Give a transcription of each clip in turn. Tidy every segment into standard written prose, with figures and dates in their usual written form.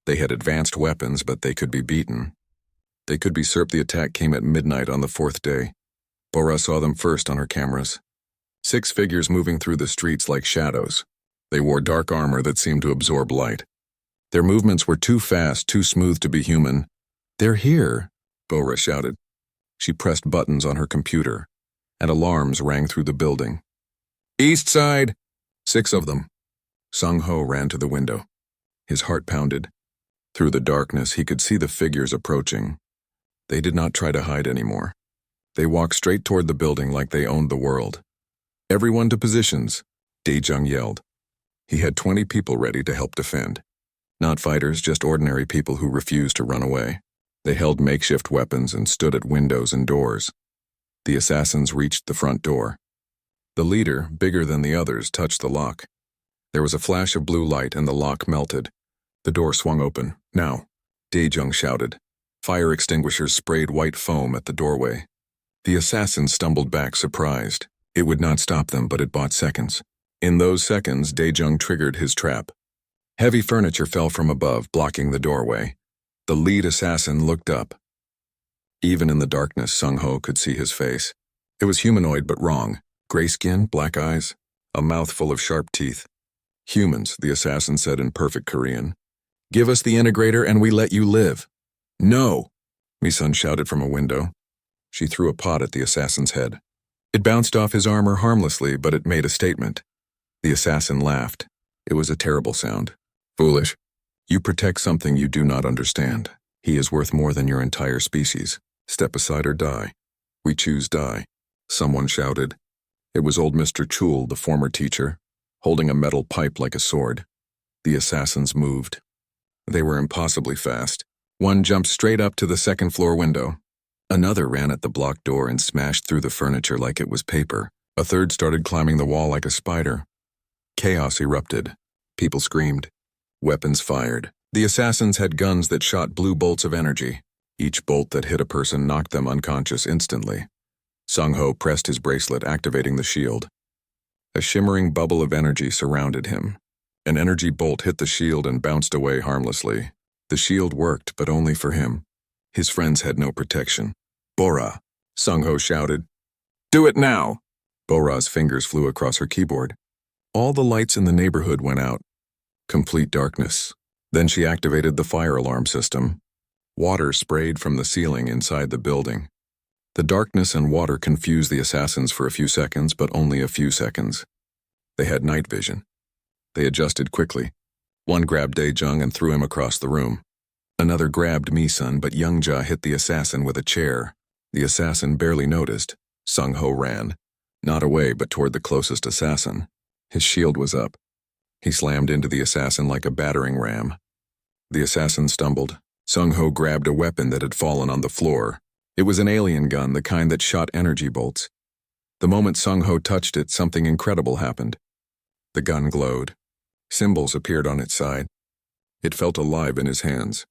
They had advanced weapons, but they could be beaten. They could be SERP. The attack came at midnight on the fourth day. Bora saw them first on her cameras. 6 figures moving through the streets like shadows. They wore dark armor that seemed to absorb light. Their movements were too fast, too smooth to be human. "They're here," Bora shouted. She pressed buttons on her computer, and alarms rang through the building. "East side!" 6 of them. Sung Ho ran to the window. His heart pounded. Through the darkness, he could see the figures approaching. They did not try to hide anymore. They walked straight toward the building like they owned the world. "Everyone to positions," Dae-jung yelled. He had 20 people ready to help defend. Not fighters, just ordinary people who refused to run away. They held makeshift weapons and stood at windows and doors. The assassins reached the front door. The leader, bigger than the others, touched the lock. There was a flash of blue light and the lock melted. The door swung open. "Now," Dae-jung shouted. Fire extinguishers sprayed white foam at the doorway. The assassins stumbled back, surprised. It would not stop them, but it bought seconds. In those seconds, Dae-jung triggered his trap. Heavy furniture fell from above, blocking the doorway. The lead assassin looked up. Even in the darkness, Sung Ho could see his face. It was humanoid but wrong. Gray skin, black eyes, a mouth full of sharp teeth. "Humans," the assassin said in perfect Korean. "Give us the integrator and we let you live." "No!" Mi-sun shouted from a window. She threw a pot at the assassin's head. It bounced off his armor harmlessly, but it made a statement. The assassin laughed. It was a terrible sound. "Foolish. You protect something you do not understand. He is worth more than your entire species. Step aside or die." "We choose die," someone shouted. It was old Mr. Chul, the former teacher, holding a metal pipe like a sword. The assassins moved. They were impossibly fast. One jumped straight up to the second-floor window. Another ran at the blocked door and smashed through the furniture like it was paper. A third started climbing the wall like a spider. Chaos erupted. People screamed. Weapons fired. The assassins had guns that shot blue bolts of energy. Each bolt that hit a person knocked them unconscious instantly. Sung Ho pressed his bracelet, activating the shield. A shimmering bubble of energy surrounded him. An energy bolt hit the shield and bounced away harmlessly. The shield worked, but only for him. His friends had no protection. "Bora!" Sung Ho shouted. "Do it now!" Bora's fingers flew across her keyboard. All the lights in the neighborhood went out. Complete darkness. Then she activated the fire alarm system. Water sprayed from the ceiling inside the building. The darkness and water confused the assassins for a few seconds, but only a few seconds. They had night vision. They adjusted quickly. One grabbed Dae-jung and threw him across the room. Another grabbed Mi-sun, but Young-ja hit the assassin with a chair. The assassin barely noticed. Sung Ho ran. Not away, but toward the closest assassin. His shield was up. He slammed into the assassin like a battering ram. The assassin stumbled. Sung Ho grabbed a weapon that had fallen on the floor. It was an alien gun, the kind that shot energy bolts. The moment Sung Ho touched it, something incredible happened. The gun glowed. Symbols appeared on its side. It felt alive in his hands.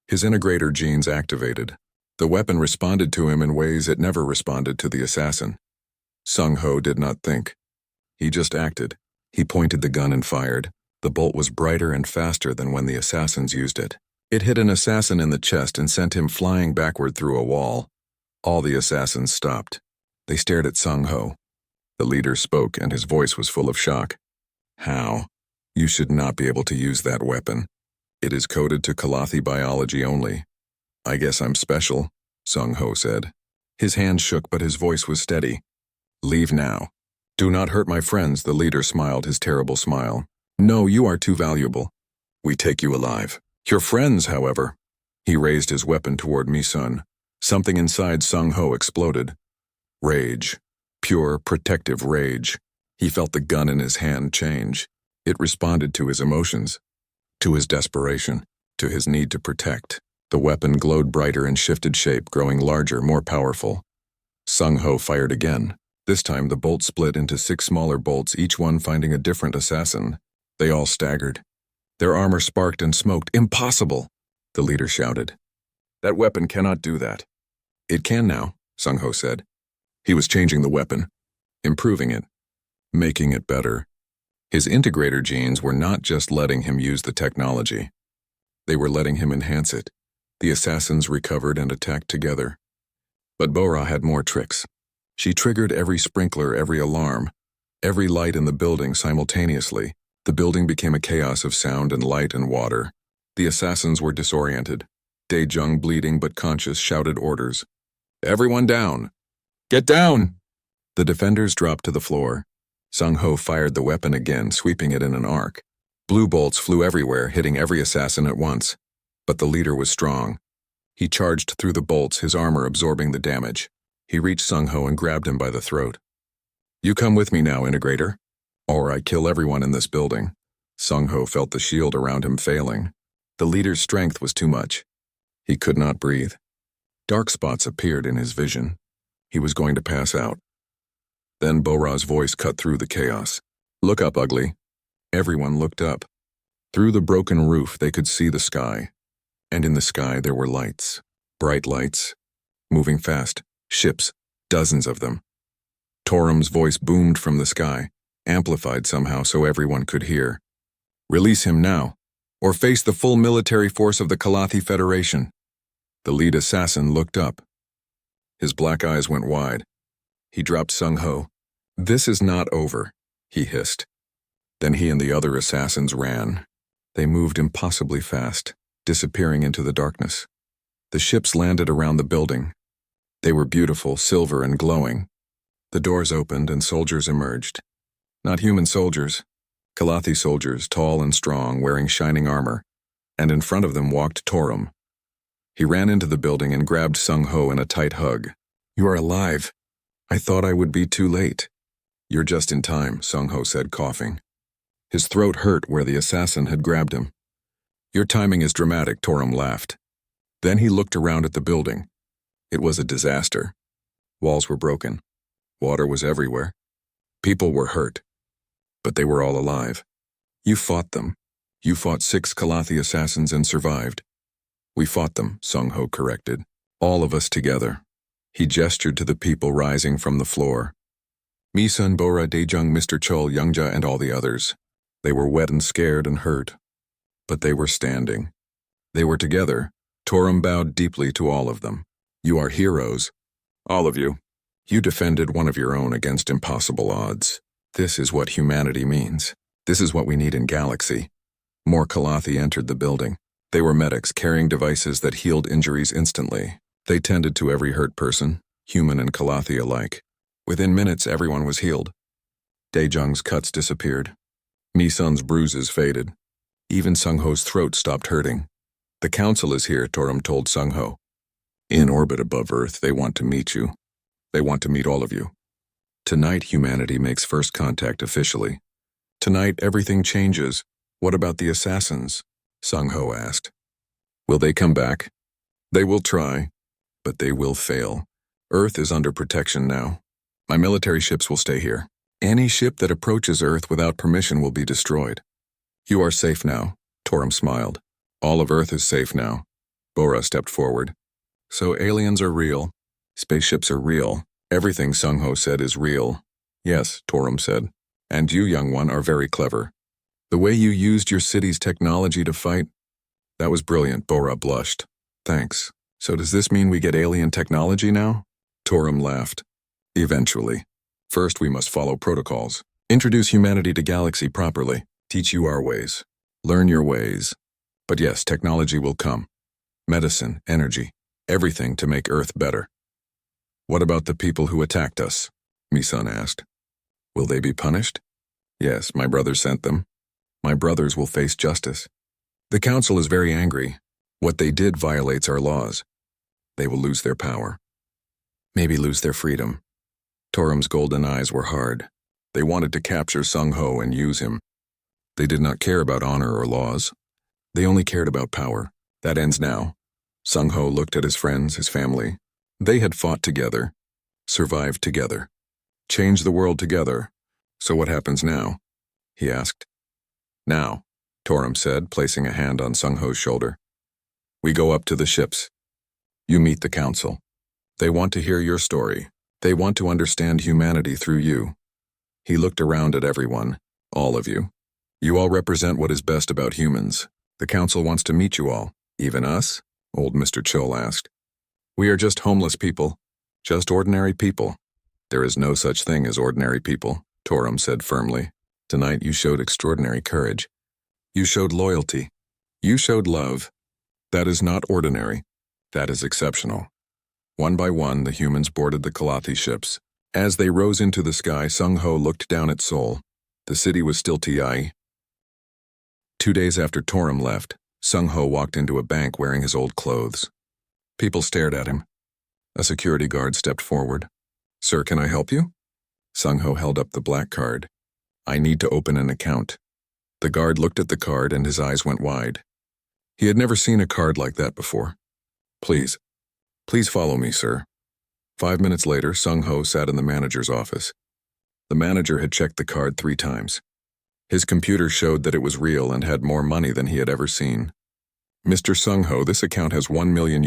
His integrator genes activated. The weapon responded to him in ways it never responded to the assassin. Sung Ho did not think. He just acted. He pointed the gun and fired. The bolt was brighter and faster than when the assassins used it. It hit an assassin in the chest and sent him flying backward through a wall. All the assassins stopped. They stared at Sung Ho. The leader spoke, and his voice was full of shock. "How? You should not be able to use that weapon. It is coded to Kalathi biology only." "I guess I'm special," Sung Ho said. His hand shook, but his voice was steady. "Leave now." "Do not hurt my friends," the leader smiled his terrible smile. "No, you are too valuable. We take you alive. Your friends, however." He raised his weapon toward Mi-sun. Something inside Sung Ho exploded. Rage. Pure, protective rage. He felt the gun in his hand change. It responded to his emotions, to his desperation, to his need to protect. The weapon glowed brighter and shifted shape, growing larger, more powerful. Sung Ho fired again. This time the bolt split into 6 smaller bolts, each one finding a different assassin. They all staggered. Their armor sparked and smoked. "Impossible!" the leader shouted. "That weapon cannot do that." "It can now," Sung Ho said. He was changing the weapon, improving it, making it better. His integrator genes were not just letting him use the technology. They were letting him enhance it. The assassins recovered and attacked together. But Bora had more tricks. She triggered every sprinkler, every alarm, every light in the building simultaneously. The building became a chaos of sound and light and water. The assassins were disoriented. Dae-jung, bleeding but conscious, shouted orders. "Everyone down! Get down!" The defenders dropped to the floor. Sung-ho fired the weapon again, sweeping it in an arc. Blue bolts flew everywhere, hitting every assassin at once. But the leader was strong. He charged through the bolts, his armor absorbing the damage. He reached Sung-ho and grabbed him by the throat. "You come with me now, Integrator, or I kill everyone in this building." Sung-ho felt the shield around him failing. The leader's strength was too much. He could not breathe. Dark spots appeared in his vision. He was going to pass out. Then Bora's voice cut through the chaos. "Look up, ugly." Everyone looked up. Through the broken roof they could see the sky. And in the sky there were lights. Bright lights. Moving fast. Ships. Dozens of them. Torum's voice boomed from the sky, amplified somehow so everyone could hear. "Release him now, or face the full military force of the Kalathi Federation." The lead assassin looked up. His black eyes went wide. He dropped Sung-ho. "This is not over," he hissed. Then he and the other assassins ran. They moved impossibly fast, disappearing into the darkness. The ships landed around the building. They were beautiful, silver and glowing. The doors opened and soldiers emerged. Not human soldiers. Kalathi soldiers, tall and strong, wearing shining armor. And in front of them walked Torum. He ran into the building and grabbed Sung-ho in a tight hug. "You are alive. I thought I would be too late." "You're just in time," Sung-ho said, coughing. His throat hurt where the assassin had grabbed him. "Your timing is dramatic," Torum laughed. Then he looked around at the building. It was a disaster. Walls were broken. Water was everywhere. People were hurt. But they were all alive. "You fought them. You fought 6 Kalathi assassins and survived." "We fought them," Sung-ho corrected. "All of us together." He gestured to the people rising from the floor. Misun, Bora, Dae-jung, Mr. Chol, Youngja, and all the others. They were wet and scared and hurt. But they were standing. They were together. Torum bowed deeply to all of them. "You are heroes. All of you. You defended one of your own against impossible odds. This is what humanity means. This is what we need in Galaxy." More Kalathi entered the building. They were medics carrying devices that healed injuries instantly. They tended to every hurt person, human and Kalathi alike. Within minutes, everyone was healed. Dae-jung's cuts disappeared. Mi-sun's bruises faded. Even Sung-ho's throat stopped hurting. "The council is here," Torum told Sung-ho. "In orbit above Earth, they want to meet you. They want to meet all of you. Tonight, humanity makes first contact officially. Tonight, everything changes. What about the assassins?" Sung-ho asked. "Will they come back?" "They will try, but they will fail. Earth is under protection now. My military ships will stay here. Any ship that approaches Earth without permission will be destroyed." "You are safe now," Torum smiled. "All of Earth is safe now." Bora stepped forward. "So aliens are real. Spaceships are real. Everything Sung-ho said is real." "Yes," Torum said. "And you, young one, are very clever. The way you used your city's technology to fight, that was brilliant." Bora blushed. "Thanks. So does this mean we get alien technology now?" Torum laughed. "Eventually. First we must follow protocols. Introduce humanity to Galaxy properly. Teach you our ways. Learn your ways. But yes, technology will come. Medicine, energy, everything to make Earth better." "What about the people who attacked us?" Mi-sun asked. "Will they be punished?" "Yes, my brother sent them. My brothers will face justice. The council is very angry. What they did violates our laws. They will lose their power. Maybe lose their freedom." Torum's golden eyes were hard. They wanted to capture Sung-ho and use him. They did not care about honor or laws. They only cared about power. That ends now. Sung-ho looked at his friends, his family. They had fought together, survived together, changed the world together. "So what happens now?" he asked. "Now," Torum said, placing a hand on Sung-ho's shoulder. "We go up to the ships. You meet the council. They want to hear your story. They want to understand humanity through you." He looked around at everyone, all of you. "You all represent what is best about humans. The council wants to meet you all. Even us? Old Mr. Chill asked. We are just homeless people. Just ordinary people. There is no such thing as ordinary people, Torum said firmly. Tonight you showed extraordinary courage. You showed loyalty. You showed love. That is not ordinary. That is exceptional. One by one, the humans boarded the Kalathi ships. As they rose into the sky, Sung Ho looked down at Seoul. The city was still Ti. 2 days after Torum left, Sung Ho walked into a bank wearing his old clothes. People stared at him. A security guard stepped forward. Sir, can I help you? Sung Ho held up the black card. I need to open an account. The guard looked at the card and his eyes went wide. He had never seen a card like that before. Please follow me, sir. 5 minutes later, Sung Ho sat in the manager's office. The manager had checked the card 3 times. His computer showed that it was real and had more money than he had ever seen. Mr. Sung Ho, this account has $1 million.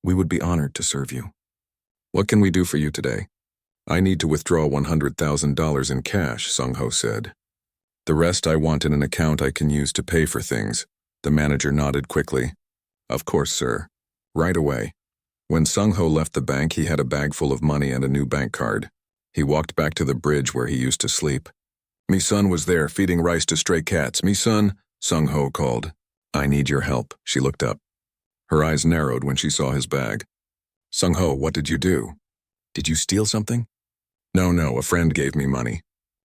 We would be honored to serve you. What can we do for you today? I need to withdraw $100,000 in cash, Sung Ho said. The rest I want in an account I can use to pay for things. The manager nodded quickly. Of course, sir. Right away. When Sung Ho left the bank, he had a bag full of money and a new bank card. He walked back to the bridge where he used to sleep. Me son was there feeding rice to stray cats. Me son, Sung Ho called. I need your help. She looked up. Her eyes narrowed when she saw his bag. Sung Ho, what did you do? Did you steal something? No, a friend gave me money.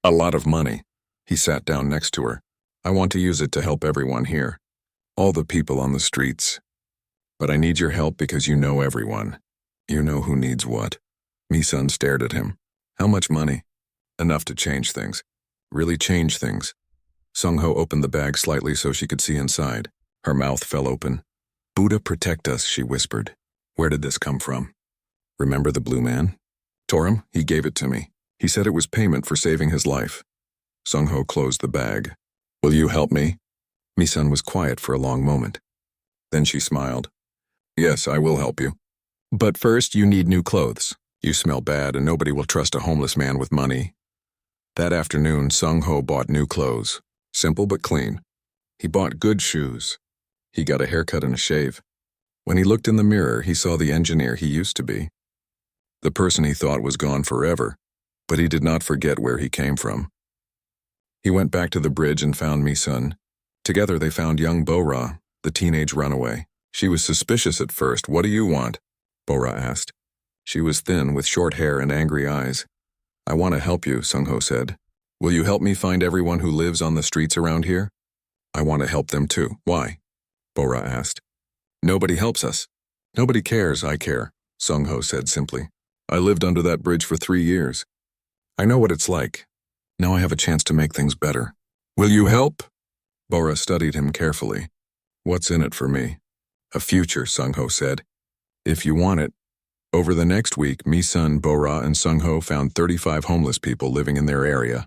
A lot of money. He sat down next to her. I want to use it to help everyone here. All the people on the streets. But I need your help because you know everyone. You know who needs what. Mi-sun stared at him. How much money? Enough to change things. Really change things. Sung Ho opened the bag slightly so she could see inside. Her mouth fell open. Buddha protect us, she whispered. Where did this come from? Remember the blue man? Torum, he gave it to me. He said it was payment for saving his life. Sung Ho closed the bag. Will you help me? Mi-sun was quiet for a long moment. Then she smiled. Yes, I will help you. But first you need new clothes. You smell bad and nobody will trust a homeless man with money. That afternoon, Sung Ho bought new clothes. Simple but clean. He bought good shoes. He got a haircut and a shave. When he looked in the mirror, he saw the engineer he used to be. The person he thought was gone forever, but he did not forget where he came from. He went back to the bridge and found Mi-sun. Together they found young Bo-ra, the teenage runaway. She was suspicious at first. What do you want? Bo-ra asked. She was thin, with short hair and angry eyes. I want to help you, Sung Ho said. Will you help me find everyone who lives on the streets around here? I want to help them too. Why? Bo-ra asked. Nobody helps us. Nobody cares, I care, Sung Ho said simply. I lived under that bridge for 3 years. I know what it's like. Now I have a chance to make things better. Will you help? Bo-ra studied him carefully. What's in it for me? A future, Sung Ho said. If you want it. Over the next week, Mi-sun, Bo-ra, and Sung Ho found 35 homeless people living in their area.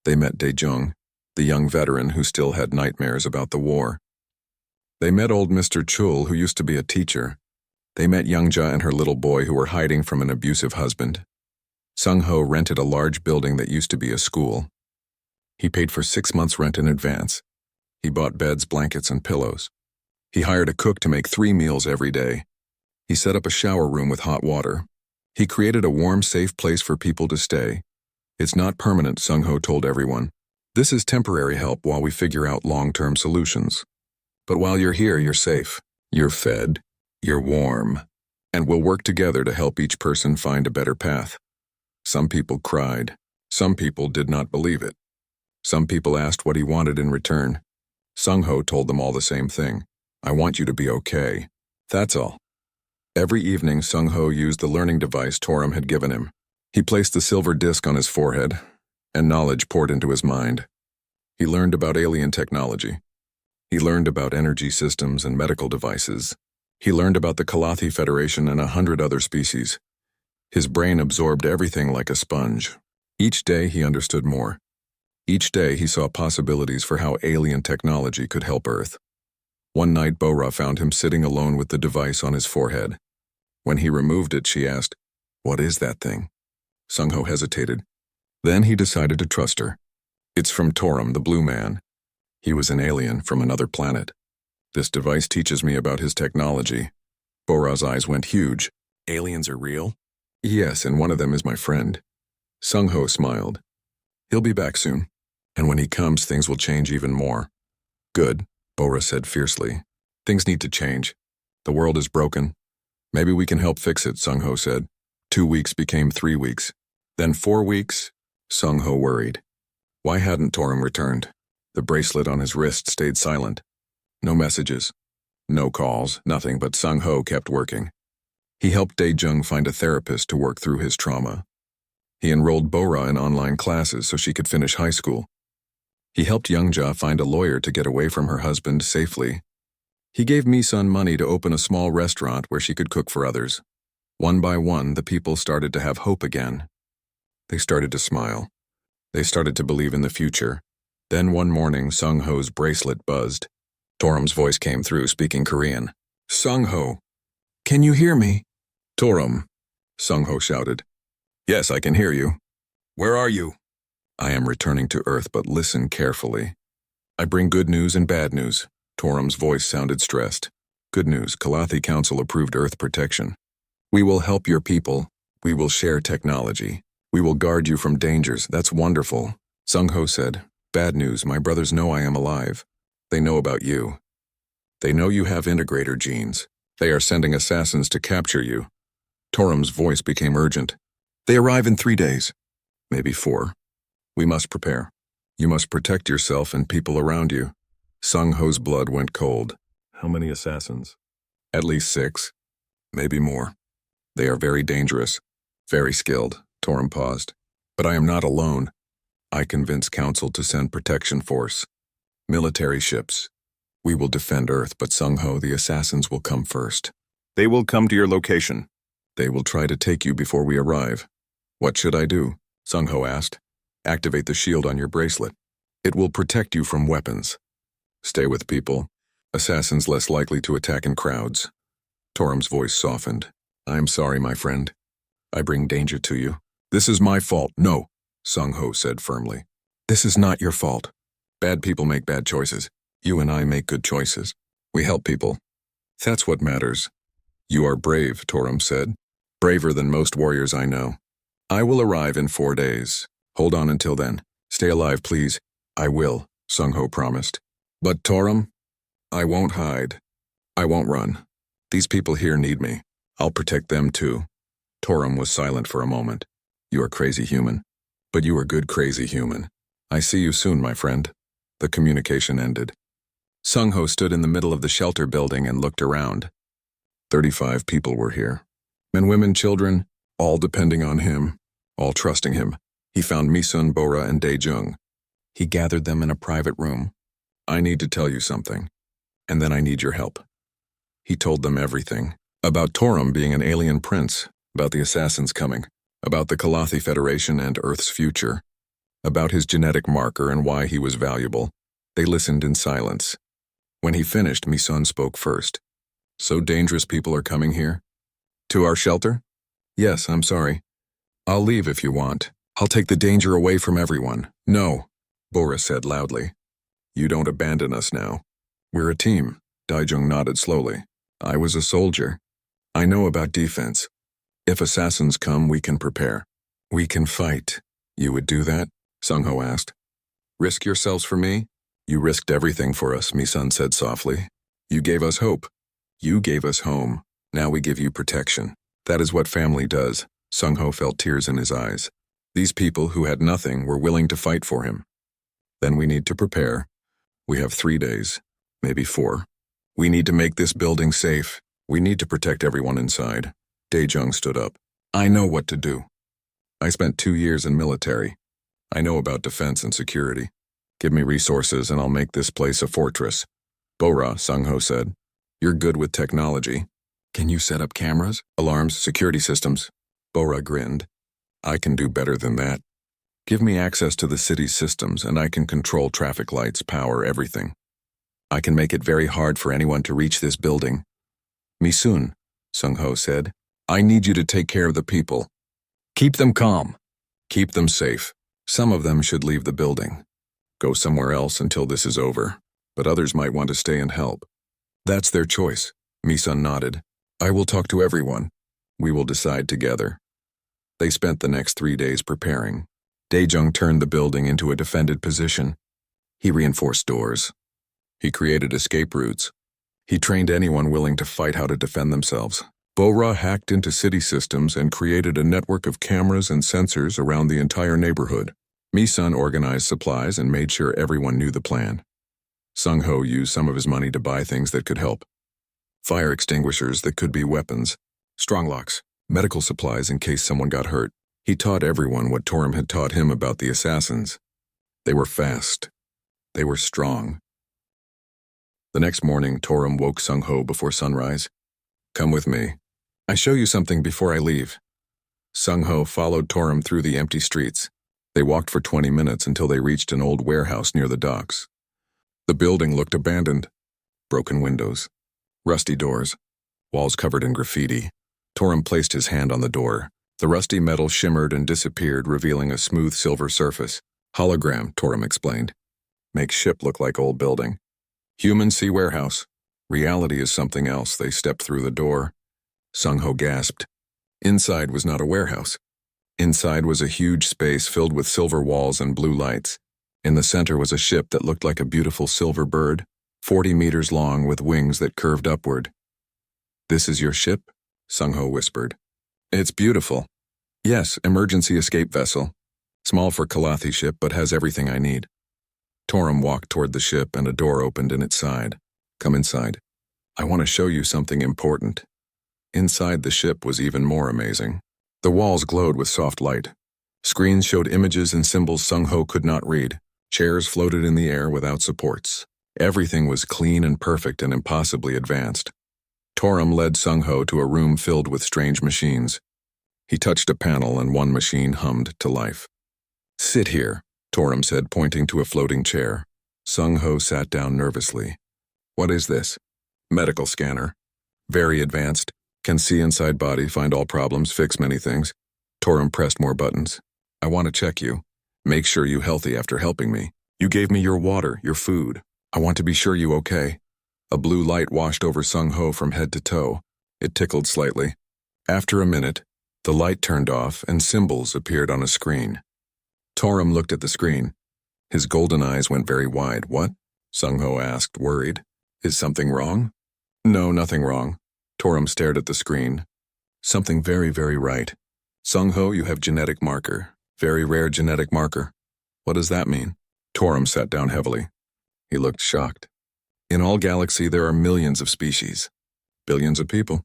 They met Dae-jung, the young veteran who still had nightmares about the war. They met old Mr. Chul, who used to be a teacher. They met Youngja and her little boy who were hiding from an abusive husband. Sung Ho rented a large building that used to be a school. He paid for 6 months' rent in advance. He bought beds, blankets, and pillows. He hired a cook to make 3 meals every day. He set up a shower room with hot water. He created a warm, safe place for people to stay. It's not permanent, Sung Ho told everyone. This is temporary help while we figure out long-term solutions. But while you're here, you're safe. You're fed. You're warm. And we'll work together to help each person find a better path. Some people cried. Some people did not believe it. Some people asked what he wanted in return. Sung Ho told them all the same thing. I want you to be okay. That's all. Every evening, Sung Ho used the learning device Torum had given him. He placed the silver disc on his forehead, and knowledge poured into his mind. He learned about alien technology. He learned about energy systems and medical devices. He learned about the Kalathi Federation and 100 other species. His brain absorbed everything like a sponge. Each day he understood more. Each day he saw possibilities for how alien technology could help Earth. One night Bo-ra found him sitting alone with the device on his forehead. When he removed it, she asked, What is that thing? Sung Ho hesitated. Then he decided to trust her. It's from Torum, the blue man. He was an alien from another planet. This device teaches me about his technology. Bora's eyes went huge. Aliens are real? Yes, and one of them is my friend. Sung-ho smiled. He'll be back soon. And when he comes, things will change even more. Good, Bora said fiercely. Things need to change. The world is broken. Maybe we can help fix it, Sung-ho said. 2 weeks became 3 weeks. Then 4 weeks? Sung-ho worried. Why hadn't Torum returned? The bracelet on his wrist stayed silent. No messages. No calls, nothing, but Sung-ho kept working. He helped Dae-jung find a therapist to work through his trauma. He enrolled Bora in online classes so she could finish high school. He helped Youngja find a lawyer to get away from her husband safely. He gave Mi-sun money to open a small restaurant where she could cook for others. One by one, the people started to have hope again. They started to smile. They started to believe in the future. Then one morning, Sung-ho's bracelet buzzed. Torum's voice came through, speaking Korean. Sung-ho, can you hear me? Torum, Sung-ho shouted. Yes, I can hear you. Where are you? I am returning to Earth, but listen carefully. I bring good news and bad news. Torum's voice sounded stressed. Good news, Kalathi Council approved Earth protection. We will help your people. We will share technology. We will guard you from dangers. That's wonderful. Sung-ho said, Bad news, my brothers know I am alive. They know about you. They know you have integrator genes. They are sending assassins to capture you. Torum's voice became urgent. They arrive in 3 days. Maybe 4. We must prepare. You must protect yourself and people around you. Sung-ho's blood went cold. How many assassins? At least 6. Maybe more. They are very dangerous. Very skilled. Torum paused. But I am not alone. I convinced Council to send protection force. Military ships. We will defend Earth, but Sung-ho, the assassins will come first. They will come to your location. They will try to take you before we arrive. What should I do? Sung-ho asked. Activate the shield on your bracelet. It will protect you from weapons. Stay with people. Assassins less likely to attack in crowds. Torum's voice softened. I am sorry, my friend. I bring danger to you. This is my fault. No, Sung-ho said firmly. This is not your fault. Bad people make bad choices. You and I make good choices. We help people. That's what matters. You are brave, Torum said. Braver than most warriors I know. I will arrive in 4 days. Hold on until then. Stay alive, please. I will, Sung-ho promised. But Torum, I won't hide. I won't run. These people here need me. I'll protect them too. Torum was silent for a moment. You are crazy human. But you are good crazy human. I see you soon, my friend. The communication ended. Sung-ho stood in the middle of the shelter building and looked around. 35 people were here. Men, women, children, all depending on him, all trusting him. He found Mi-sun, Bora, and Dae-jung. He gathered them in a private room. I need to tell you something, and then I need your help. He told them everything. About Torum being an alien prince, about the assassins coming, about the Kalathi Federation and Earth's future, about his genetic marker and why he was valuable. They listened in silence. When he finished, Mi-sun spoke first. So dangerous people are coming here? To our shelter? Yes, I'm sorry. I'll leave if you want. I'll take the danger away from everyone. No, Bora said loudly. You don't abandon us now. We're a team. Dae-jung nodded slowly. I was a soldier. I know about defense. If assassins come, we can prepare. We can fight. You would do that? Sung-ho asked. Risk yourselves for me? You risked everything for us, Mi-sun said softly. You gave us hope. You gave us home. Now we give you protection. That is what family does. Sung-ho felt tears in his eyes. These people who had nothing were willing to fight for him. Then we need to prepare. We have 3 days, maybe 4. We need to make this building safe. We need to protect everyone inside. Dae-jung stood up. I know what to do. I spent 2 years in military. I know about defense and security. Give me resources and I'll make this place a fortress. Bora, Sung-ho said. You're good with technology. Can you set up cameras, alarms, security systems? Bora grinned. I can do better than that. Give me access to the city's systems and I can control traffic lights, power, everything. I can make it very hard for anyone to reach this building. Mi-sun, Sung-ho said, I need you to take care of the people. Keep them calm. Keep them safe. Some of them should leave the building. go somewhere else until this is over, but others might want to stay and help. That's their choice, Mi-sun nodded. I will talk to everyone. We will decide together. They spent the next 3 days preparing. Daejung turned the building into a defended position. He reinforced doors. He created escape routes. He trained anyone willing to fight how to defend themselves. Bo-ra hacked into city systems and created a network of cameras and sensors around the entire neighborhood. Mi-sun organized supplies and made sure everyone knew the plan. Sung-ho used some of his money to buy things that could help. Fire extinguishers that could be weapons, strong locks, medical supplies in case someone got hurt. He taught everyone what Torum had taught him about the assassins. They were fast. They were strong. The next morning, Torum woke Sung-ho before sunrise. Come with me. I show you something before I leave. Sung-ho followed Torum through the empty streets. They walked for 20 minutes until they reached an old warehouse near the docks. The building looked abandoned. Broken windows, rusty doors, walls covered in graffiti. Torum placed his hand on the door. The rusty metal shimmered and disappeared, revealing a smooth silver surface. Hologram, Torum explained. Makes ship look like old building. Human see warehouse. Reality is something else. They stepped through the door. Sung-ho gasped. Inside was not a warehouse. Inside was a huge space filled with silver walls and blue lights. In the center was a ship that looked like a beautiful silver bird, 40 meters long with wings that curved upward. This is your ship? Sung-ho whispered. It's beautiful. Yes, emergency escape vessel. Small for Kalathi ship, but has everything I need. Torum walked toward the ship and a door opened in its side. Come inside. I want to show you something important. Inside the ship was even more amazing. The walls glowed with soft light. Screens showed images and symbols Sung-ho could not read. Chairs floated in the air without supports. Everything was clean and perfect and impossibly advanced. Torum led Sung-ho to a room filled with strange machines. He touched a panel and one machine hummed to life. Sit here, Torum said, pointing to a floating chair. Sung-ho sat down nervously. What is this? Medical scanner. Very advanced. Can see inside body, find all problems, fix many things. Torum pressed more buttons. I want to check you. Make sure you healthy after helping me. You gave me your water, your food. I want to be sure you okay. A blue light washed over Sung-ho from head to toe. It tickled slightly. After a minute, the light turned off and symbols appeared on a screen. Torum looked at the screen. His golden eyes went very wide. What? Sung-ho asked, worried. Is something wrong? No, nothing wrong. Torum stared at the screen. Something very, very right. Sung-ho, you have genetic marker. Very rare genetic marker. What does that mean? Torum sat down heavily. He looked shocked. In all galaxy, there are millions of species. Billions of people.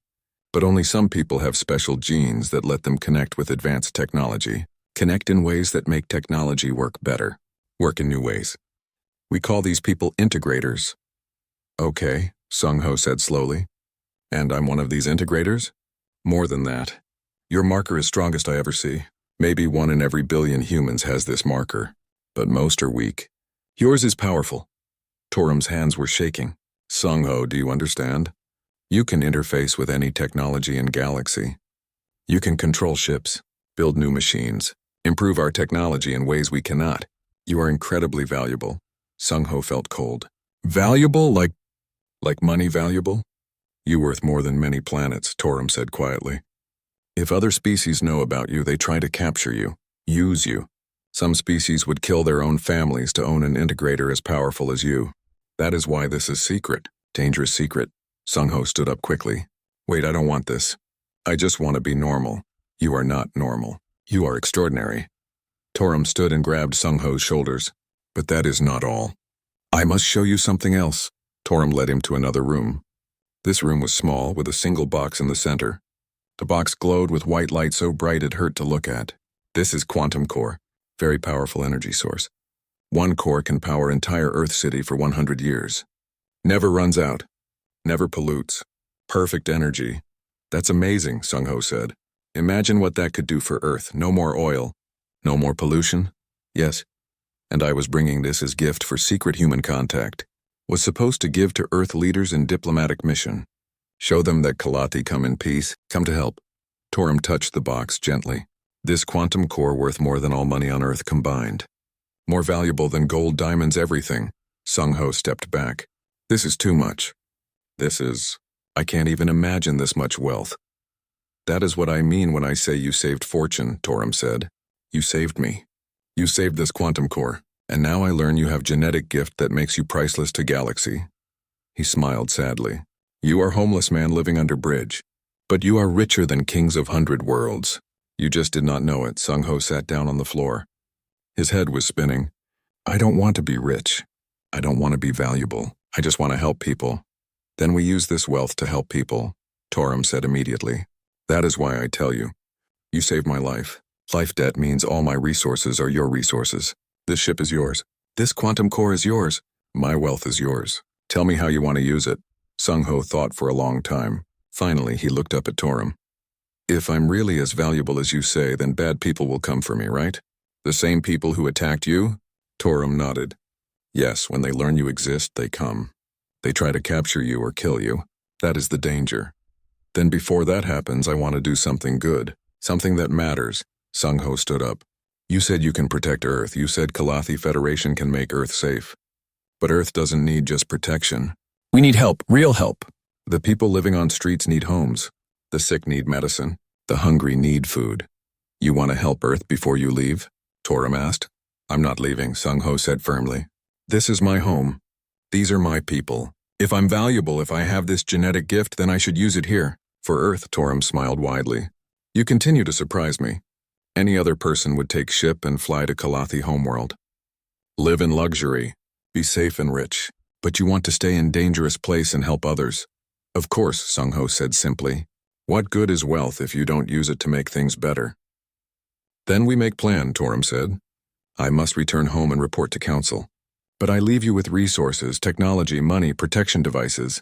But only some people have special genes that let them connect with advanced technology. Connect in ways that make technology work better. Work in new ways. We call these people integrators. Okay, Sung-ho said slowly. And I'm one of these integrators? More than that. Your marker is strongest I ever see. Maybe 1 in every billion humans has this marker. But most are weak. Yours is powerful. Torum's hands were shaking. Sung-ho, do you understand? You can interface with any technology in galaxy. You can control ships, build new machines, improve our technology in ways we cannot. You are incredibly valuable. Sung-ho felt cold. Valuable? Like money valuable? You worth more than many planets, Torum said quietly. If other species know about you, they try to capture you, use you. Some species would kill their own families to own an integrator as powerful as you. That is why this is secret, dangerous secret. Sung-ho stood up quickly. Wait, I don't want this. I just want to be normal. You are not normal. You are extraordinary. Torum stood and grabbed Sung-ho's shoulders. But that is not all. I must show you something else. Torum led him to another room. This room was small, with a single box in the center. The box glowed with white light so bright it hurt to look at. This is quantum core, very powerful energy source. One core can power entire Earth City for 100 years. Never runs out. Never pollutes. Perfect energy. That's amazing, Sung-ho said. Imagine what that could do for Earth. No more oil. No more pollution. Yes. And I was bringing this as gift for secret human contact. Was supposed to give to Earth leaders in diplomatic mission. Show them that Kalathi come in peace, come to help. Torum touched the box gently. This quantum core worth more than all money on Earth combined. More valuable than gold, diamonds, everything. Sung-ho stepped back. This is too much. I can't even imagine this much wealth. That is what I mean when I say you saved fortune, Torum said. You saved me. You saved this quantum core, and now I learn you have genetic gift that makes you priceless to galaxy. He smiled sadly. You are homeless man living under bridge, but you are richer than kings of 100 worlds. You just did not know it. Sung-ho sat down on the floor. His head was spinning. I don't want to be rich. I don't want to be valuable. I just want to help people. Then we use this wealth to help people, Torum said immediately. That is why I tell you. You saved my life. Life debt means all my resources are your resources. This ship is yours. This quantum core is yours. My wealth is yours. Tell me how you want to use it. Sung-ho thought for a long time. Finally, he looked up at Torum. If I'm really as valuable as you say, then bad people will come for me, right? The same people who attacked you? Torum nodded. Yes, when they learn you exist, they come. They try to capture you or kill you. That is the danger. Then before that happens, I want to do something good. Something that matters. Sung-ho stood up. You said you can protect Earth. You said Galactic Federation can make Earth safe. But Earth doesn't need just protection. We need help, real help. The people living on streets need homes. The sick need medicine. The hungry need food. You want to help Earth before you leave? Torum asked. I'm not leaving, Sung-ho said firmly. This is my home. These are my people. If I'm valuable, if I have this genetic gift, then I should use it here. For Earth, Torum smiled widely. You continue to surprise me. Any other person would take ship and fly to Kalathi homeworld. Live in luxury. Be safe and rich. But you want to stay in dangerous place and help others. Of course, Sung-ho said simply. What good is wealth if you don't use it to make things better? Then we make plan, Torum said. I must return home and report to council. But I leave you with resources, technology, money, protection devices.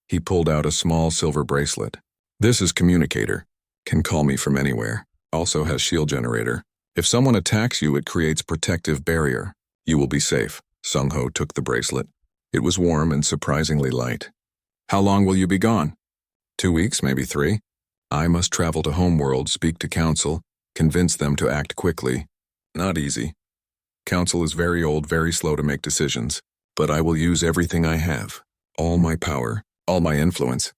He pulled out a small silver bracelet. This is communicator. Can call me from anywhere. Also has shield generator. If someone attacks you, it creates protective barrier. You will be safe. Sung-ho took the bracelet. It was warm and surprisingly light. How long will you be gone? 2 weeks, maybe 3. I must travel to homeworld, speak to council, convince them to act quickly. Not easy. Council is very old, very slow to make decisions. But I will use everything I have. All my power. All my influence.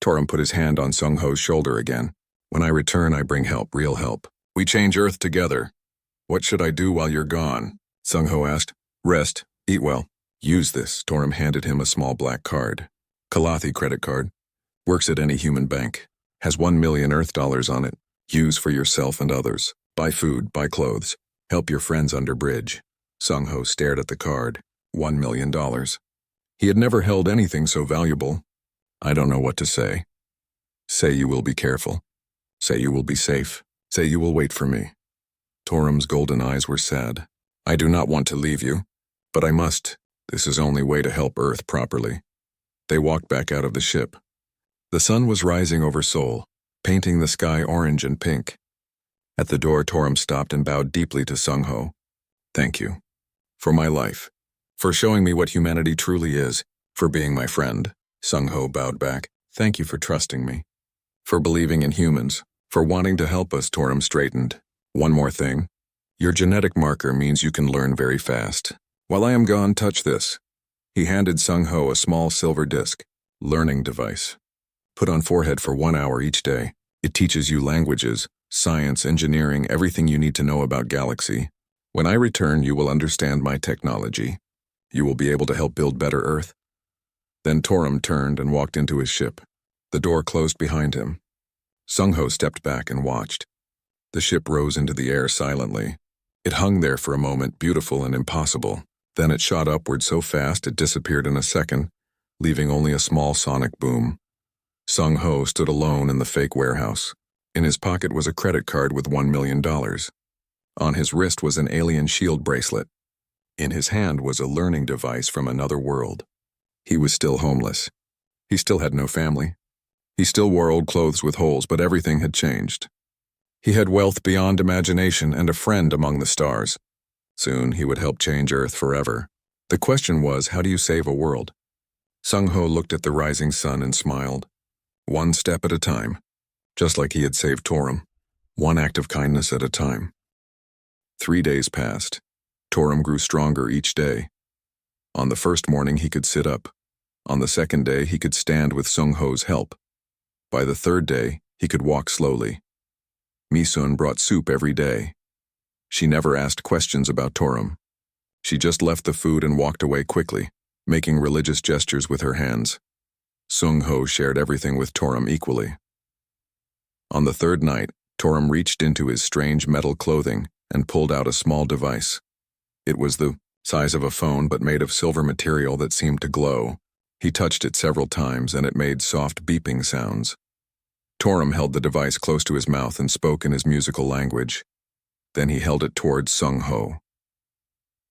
Torum put his hand on Sung-ho's shoulder again. When I return, I bring help, real help. We change Earth together. What should I do while you're gone? Sung-ho asked. Rest, eat well. Use this. Torum handed him a small black card. Kalathi credit card. Works at any human bank. Has 1 million Earth dollars on it. Use for yourself and others. Buy food, buy clothes. Help your friends under bridge. Sung-ho stared at the card. $1 million. He had never held anything so valuable. I don't know what to say. Say you will be careful. Say you will be safe. Say you will wait for me. Torum's golden eyes were sad. I do not want to leave you, but I must. This is only way to help Earth properly. They walked back out of the ship. The sun was rising over Seoul, painting the sky orange and pink. At the door, Torum stopped and bowed deeply to Sung-ho. Thank you. For my life. For showing me what humanity truly is. For being my friend. Sung-ho bowed back. Thank you for trusting me. For believing in humans. For wanting to help us, Torum straightened. One more thing. Your genetic marker means you can learn very fast. While I am gone, touch this. He handed Sung-ho a small silver disc. Learning device. Put on forehead for 1 hour each day. It teaches you languages, science, engineering, everything you need to know about galaxy. When I return, you will understand my technology. You will be able to help build better Earth. Then Torum turned and walked into his ship. The door closed behind him. Sung-ho stepped back and watched. The ship rose into the air silently. It hung there for a moment, beautiful and impossible. Then it shot upward so fast it disappeared in a second, leaving only a small sonic boom. Sung-ho stood alone in the fake warehouse. In his pocket was a credit card with $1 million. On his wrist was an alien shield bracelet. In his hand was a learning device from another world. He was still homeless. He still had no family. He still wore old clothes with holes, but everything had changed. He had wealth beyond imagination and a friend among the stars. Soon he would help change Earth forever. The question was, how do you save a world? Sung-ho looked at the rising sun and smiled. One step at a time, just like he had saved Torum. One act of kindness at a time. 3 days passed. Torum grew stronger each day. On the first morning he could sit up. On the second day he could stand with Sung Ho's help. By the third day he could walk slowly. Misun brought soup every day. She never asked questions about Torum. She just left the food and walked away quickly, making religious gestures with her hands. Sung Ho shared everything with Torum equally. On the third night, Torum reached into his strange metal clothing and pulled out a small device. It was the size of a phone but made of silver material that seemed to glow. He touched it several times and it made soft beeping sounds. Torum held the device close to his mouth and spoke in his musical language. Then he held it towards Sung Ho.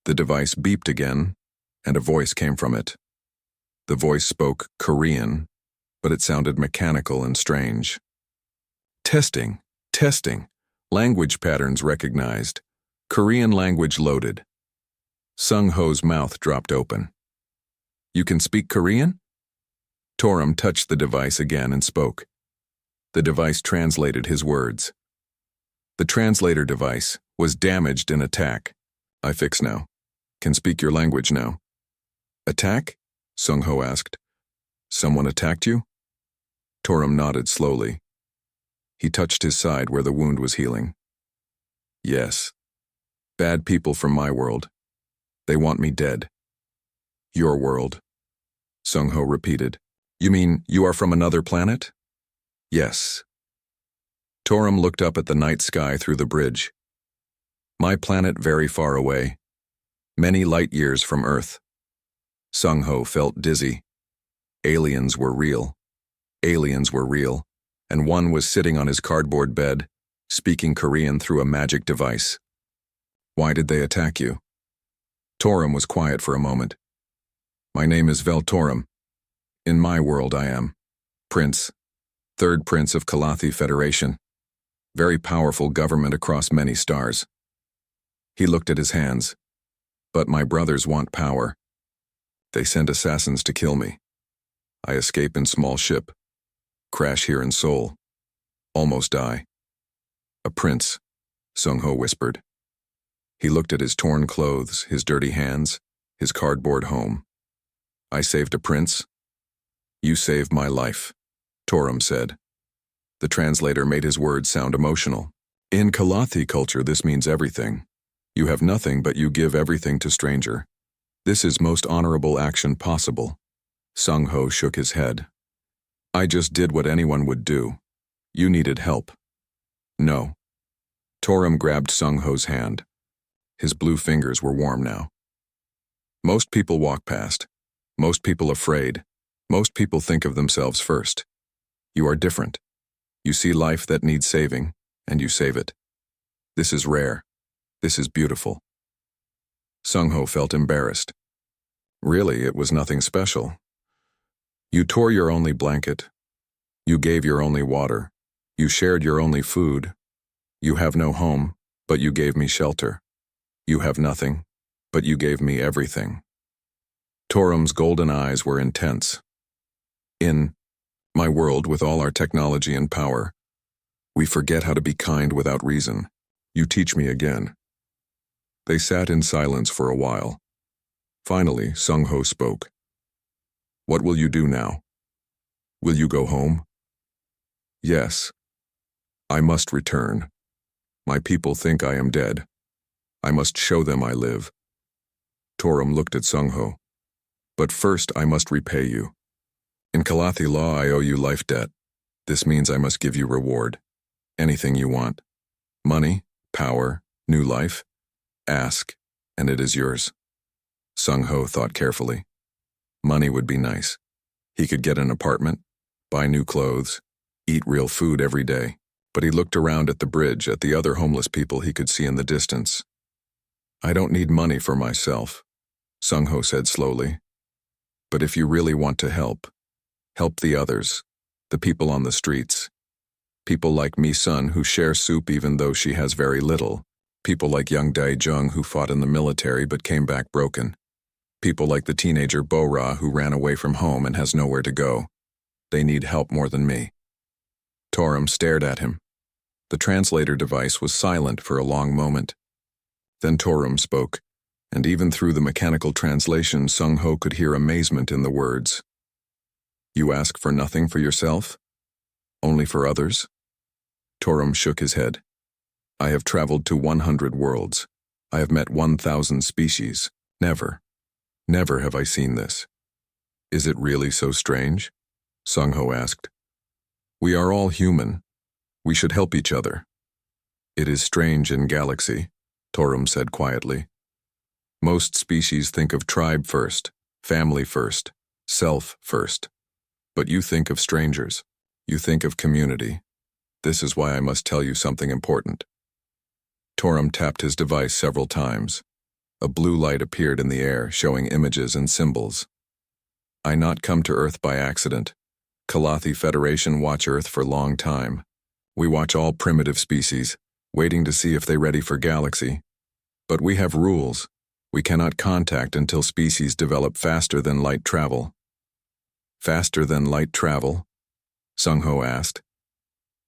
The device beeped again, and a voice came from it. The voice spoke Korean, but it sounded mechanical and strange. Testing, testing. Language patterns recognized. Korean language loaded. Sung Ho's mouth dropped open. You can speak Korean? Torum touched the device again and spoke. The device translated his words. The translator device was damaged in attack. I fix now. Can speak your language now. Attack? Sung Ho asked. Someone attacked you? Torum nodded slowly. He touched his side where the wound was healing. Yes. Bad people from my world. They want me dead. Your world. Sung Ho repeated. You mean you are from another planet? Yes. Torum looked up at the night sky through the bridge. My planet very far away. Many light years from Earth. Sung Ho felt dizzy. Aliens were real. Aliens were real, and one was sitting on his cardboard bed, speaking Korean through a magic device. Why did they attack you? Torum was quiet for a moment. My name is Vel Torum. In my world I am Prince, third Prince of Kalathi Federation. Very powerful government across many stars. He looked at his hands. But my brothers want power. They send assassins to kill me. I escape in small ship. Crash here in Seoul. Almost die. A prince, Sung Ho whispered. He looked at his torn clothes, his dirty hands, his cardboard home. I saved a prince. You saved my life, Torum said. The translator made his words sound emotional. In Kalathi culture, this means everything. You have nothing, but you give everything to stranger. This is most honorable action possible. Sung Ho shook his head. I just did what anyone would do. You needed help. No. Torum grabbed Sung Ho's hand. His blue fingers were warm now. Most people walk past. Most people afraid. Most people think of themselves first. You are different. You see life that needs saving, and you save it. This is rare. This is beautiful. Sung Ho felt embarrassed. Really, it was nothing special. You tore your only blanket. You gave your only water. You shared your only food. You have no home, but you gave me shelter. You have nothing, but you gave me everything. Torum's golden eyes were intense. In my world, with all our technology and power, we forget how to be kind without reason. You teach me again. They sat in silence for a while. Finally, Sung Ho spoke. What will you do now? Will you go home? Yes. I must return. My people think I am dead. I must show them I live. Torum looked at Sung Ho. But first I must repay you. In Kalathi law, I owe you life debt. This means I must give you reward. Anything you want. Money, power, new life. Ask, and it is yours. Sung Ho thought carefully. Money would be nice. He could get an apartment, buy new clothes, eat real food every day. But he looked around at the bridge, at the other homeless people he could see in the distance. I don't need money for myself, Sung Ho said slowly. But if you really want to help the others, the people on the streets. People like Mi-sun who share soup even though she has very little. People like young Dae-jung who fought in the military but came back broken. People like the teenager Bo-ra who ran away from home and has nowhere to go. They need help more than me. Torum stared at him. The translator device was silent for a long moment. Then Torum spoke. and even through the mechanical translation, Sung-ho could hear amazement in the words. You ask for nothing for yourself? Only for others? Torum shook his head. I have traveled to 100 worlds. I have met 1,000 species. Never have I seen this. Is it really so strange? Sung-ho asked. We are all human. We should help each other. It is strange in galaxy, Torum said quietly. Most species think of tribe first, family first, self first. But you think of strangers. You think of community. This is why I must tell you something important. Torum tapped his device several times. A blue light appeared in the air, showing images and symbols. I not come to Earth by accident. Kalathi Federation watch Earth for long time. We watch all primitive species, waiting to see if they ready for galaxy. But we have rules. We cannot contact until species develop faster than light travel. Faster than light travel? Sung-ho asked.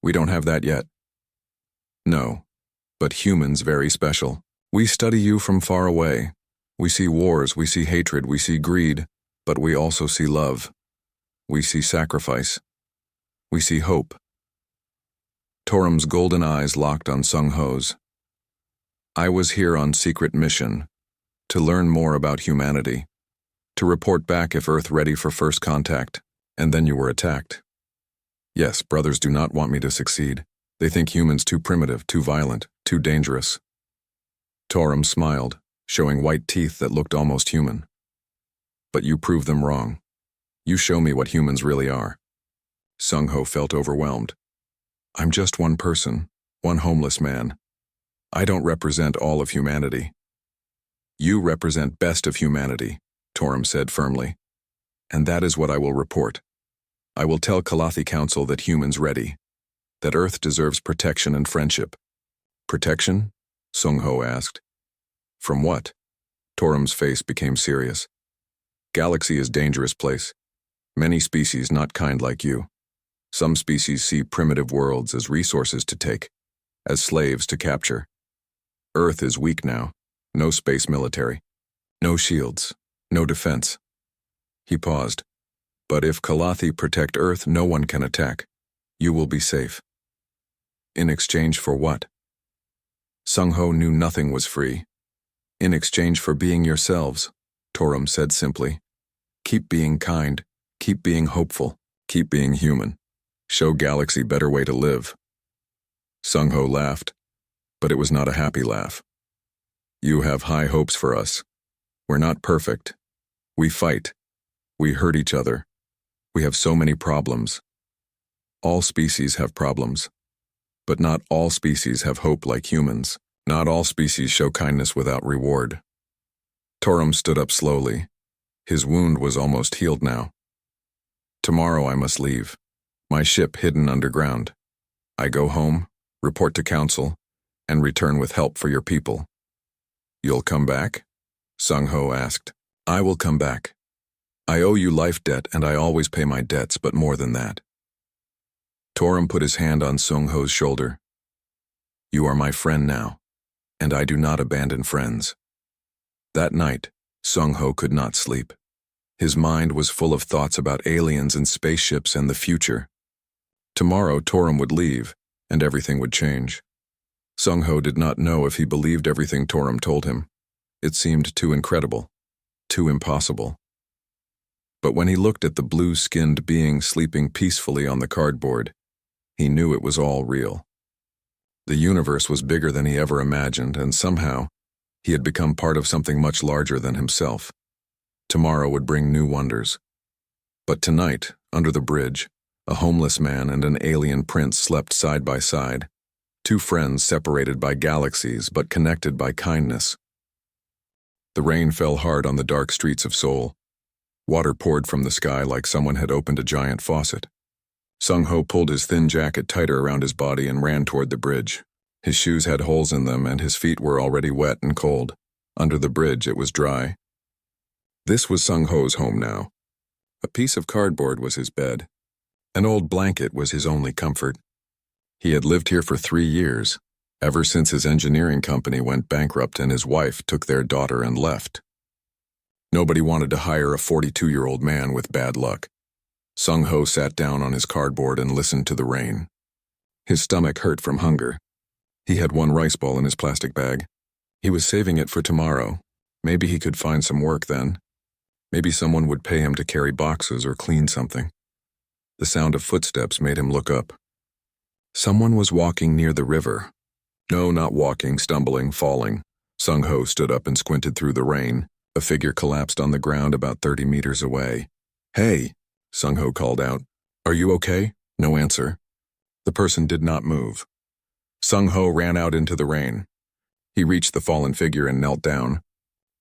We don't have that yet. No, but humans very special. We study you from far away. We see wars, we see hatred, we see greed, but we also see love. We see sacrifice. We see hope. Torum's golden eyes locked on Sung-ho's. I was here on secret mission, to learn more about humanity, to report back if Earth ready for first contact, and then you were attacked. Yes, brothers do not want me to succeed. They think humans too primitive, too violent, too dangerous. Torum smiled, showing white teeth that looked almost human. But you prove them wrong. You show me what humans really are. Sung-ho felt overwhelmed. I'm just one person, one homeless man. I don't represent all of humanity. You represent best of humanity, Torum said firmly. And that is what I will report. I will tell Kalathi Council that humans ready, that Earth deserves protection and friendship. Protection? Sung-ho asked. From what? Torum's face became serious. Galaxy is dangerous place. Many species not kind like you. Some species see primitive worlds as resources to take, as slaves to capture. Earth is weak now. No space military. No shields. No defense. He paused. But if Kalathi protect Earth, no one can attack. You will be safe. In exchange for what? Sung-ho knew nothing was free. In exchange for being yourselves, Torum said simply. Keep being kind. Keep being hopeful. Keep being human. Show Galaxy better way to live. Sung-ho laughed, but it was not a happy laugh. You have high hopes for us. We're not perfect. We fight. We hurt each other. We have so many problems. All species have problems. But not all species have hope like humans. Not all species show kindness without reward. Torum stood up slowly. His wound was almost healed now. Tomorrow I must leave. My ship hidden underground. I go home, report to council, and return with help for your people. You'll come back? Sung-ho asked. I will come back. I owe you life debt and I always pay my debts, but more than that. Torum put his hand on Sung-ho's shoulder. You are my friend now, and I do not abandon friends. That night, Sung-ho could not sleep. His mind was full of thoughts about aliens and spaceships and the future. Tomorrow, Torum would leave, and everything would change. Sung-ho did not know if he believed everything Torum told him. It seemed too incredible, too impossible. But when he looked at the blue-skinned being sleeping peacefully on the cardboard, he knew it was all real. The universe was bigger than he ever imagined, and somehow, he had become part of something much larger than himself. Tomorrow would bring new wonders. But tonight, under the bridge, a homeless man and an alien prince slept side by side, two friends separated by galaxies but connected by kindness. The rain fell hard on the dark streets of Seoul. Water poured from the sky like someone had opened a giant faucet. Sung-ho pulled his thin jacket tighter around his body and ran toward the bridge. His shoes had holes in them and his feet were already wet and cold. Under the bridge it was dry. This was Sung-ho's home now. A piece of cardboard was his bed. An old blanket was his only comfort. He had lived here for 3 years, ever since his engineering company went bankrupt and his wife took their daughter and left. Nobody wanted to hire a 42-year-old man with bad luck. Sung-ho sat down on his cardboard and listened to the rain. His stomach hurt from hunger. He had one rice ball in his plastic bag. He was saving it for tomorrow. Maybe he could find some work then. Maybe someone would pay him to carry boxes or clean something. The sound of footsteps made him look up. Someone was walking near the river. No, not walking, stumbling, falling. Sung-ho stood up and squinted through the rain. A figure collapsed on the ground about 30 meters away. "Hey," Sung-ho called out. "Are you okay?" No answer. The person did not move. Sung-ho ran out into the rain. He reached the fallen figure and knelt down.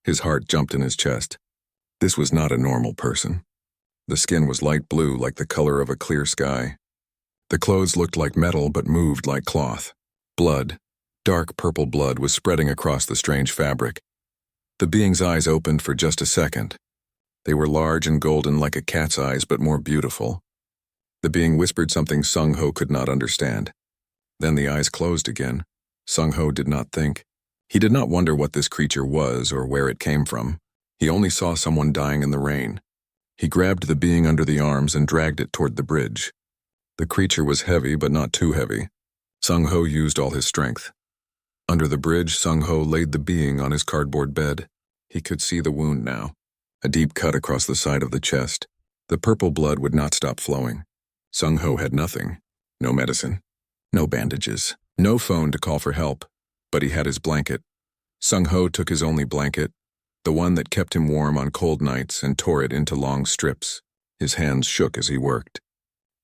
His heart jumped in his chest. This was not a normal person. The skin was light blue, like the color of a clear sky. The clothes looked like metal but moved like cloth. Blood, dark purple blood, was spreading across the strange fabric. The being's eyes opened for just a second. They were large and golden like a cat's eyes, but more beautiful. The being whispered something Sung-ho could not understand. Then the eyes closed again. Sung-ho did not think. He did not wonder what this creature was or where it came from. He only saw someone dying in the rain. He grabbed the being under the arms and dragged it toward the bridge. The creature was heavy, but not too heavy. Sung-ho used all his strength. Under the bridge, Sung-ho laid the being on his cardboard bed. He could see the wound now. A deep cut across the side of the chest. The purple blood would not stop flowing. Sung-ho had nothing. No medicine. No bandages. No phone to call for help. But he had his blanket. Sung-ho took his only blanket, the one that kept him warm on cold nights, and tore it into long strips. His hands shook as he worked.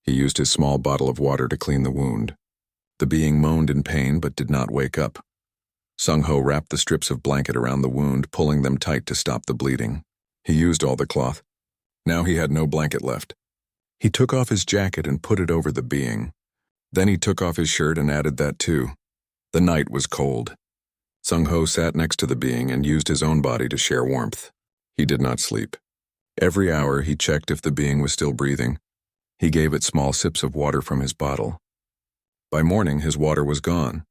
He used his small bottle of water to clean the wound. The being moaned in pain but did not wake up. Sung-ho wrapped the strips of blanket around the wound, pulling them tight to stop the bleeding. He used all the cloth. Now he had no blanket left. He took off his jacket and put it over the being. Then he took off his shirt and added that too. The night was cold. Sung-ho sat next to the being and used his own body to share warmth. He did not sleep. Every hour he checked if the being was still breathing. He gave it small sips of water from his bottle. By morning, his water was gone.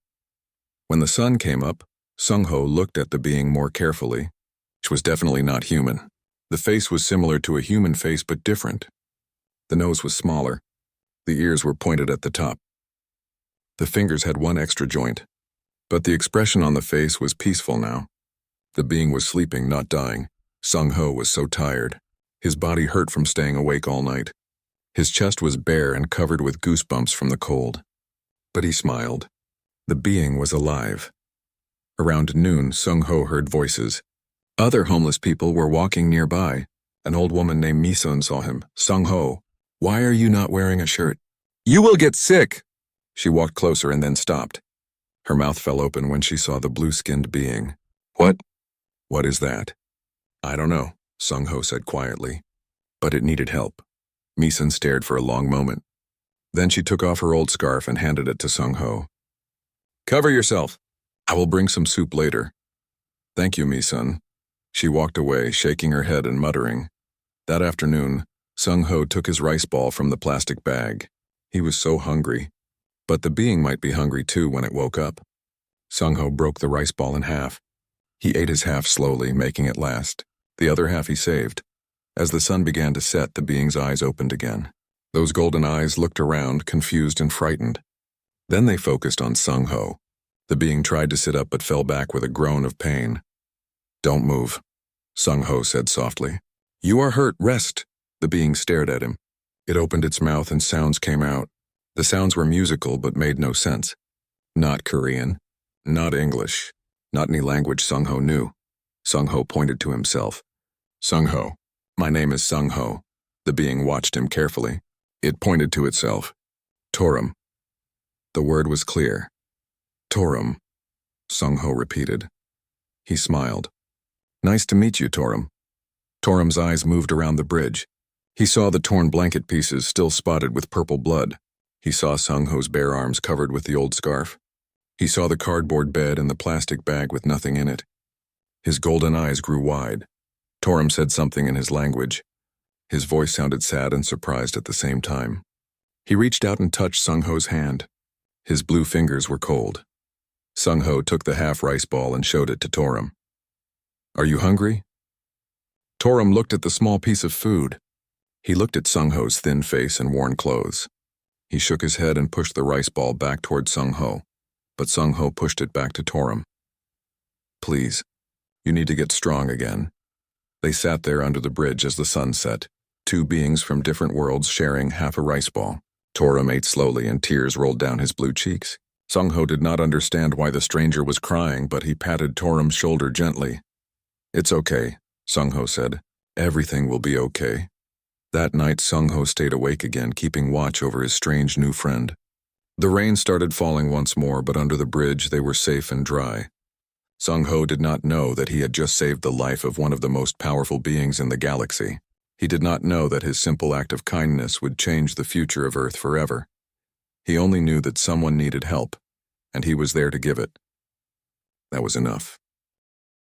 When the sun came up, Sung-ho looked at the being more carefully. It was definitely not human. The face was similar to a human face but different. The nose was smaller. The ears were pointed at the top. The fingers had one extra joint. But the expression on the face was peaceful now. The being was sleeping, not dying. Sung-ho was so tired. His body hurt from staying awake all night. His chest was bare and covered with goosebumps from the cold. But he smiled. The being was alive. Around noon, Sung-ho heard voices. Other homeless people were walking nearby. An old woman named Mi-sun saw him. "Sung-ho, why are you not wearing a shirt?" "You will get sick!" She walked closer and then stopped. Her mouth fell open when she saw the blue-skinned being. "What? What is that?" "I don't know," Sung-ho said quietly. But it needed help. Mi-sun stared for a long moment. Then she took off her old scarf and handed it to Sung-ho. "Cover yourself. I will bring some soup later." "Thank you, Mi-sun." She walked away, shaking her head and muttering. That afternoon, Sung-ho took his rice ball from the plastic bag. He was so hungry. But the being might be hungry too when it woke up. Sung-ho broke the rice ball in half. He ate his half slowly, making it last. The other half he saved. As the sun began to set, the being's eyes opened again. Those golden eyes looked around, confused and frightened. Then they focused on Sung-ho. The being tried to sit up but fell back with a groan of pain. "Don't move," Sung-ho said softly. "You are hurt, rest." The being stared at him. It opened its mouth and sounds came out. The sounds were musical but made no sense. Not Korean, not English, not any language Sung-ho knew. Sung-ho pointed to himself. "Sung-ho, my name is Sung-ho." The being watched him carefully. It pointed to itself. "Torum." The word was clear. "Torum," Sung-ho repeated. He smiled. "Nice to meet you, Torum." Torum's eyes moved around the bridge. He saw the torn blanket pieces still spotted with purple blood. He saw Sung-ho's bare arms covered with the old scarf. He saw the cardboard bed and the plastic bag with nothing in it. His golden eyes grew wide. Torum said something in his language. His voice sounded sad and surprised at the same time. He reached out and touched Sung-ho's hand. His blue fingers were cold. Sung-ho took the half rice ball and showed it to Torum. Are you hungry? Torum looked at the small piece of food. He looked at Sung-ho's thin face and worn clothes. He shook his head and pushed the rice ball back toward Sung-ho, but Sung-ho pushed it back to Torum. Please, you need to get strong again. They sat there under the bridge as the sun set, two beings from different worlds sharing half a rice ball. Torum ate slowly and tears rolled down his blue cheeks. Sung-ho did not understand why the stranger was crying, but he patted Torum's shoulder gently. It's okay, Sung-ho said. Everything will be okay. That night, Sung-ho stayed awake again, keeping watch over his strange new friend. The rain started falling once more, but under the bridge they were safe and dry. Sung-ho did not know that he had just saved the life of one of the most powerful beings in the galaxy. He did not know that his simple act of kindness would change the future of Earth forever. He only knew that someone needed help, and he was there to give it. That was enough.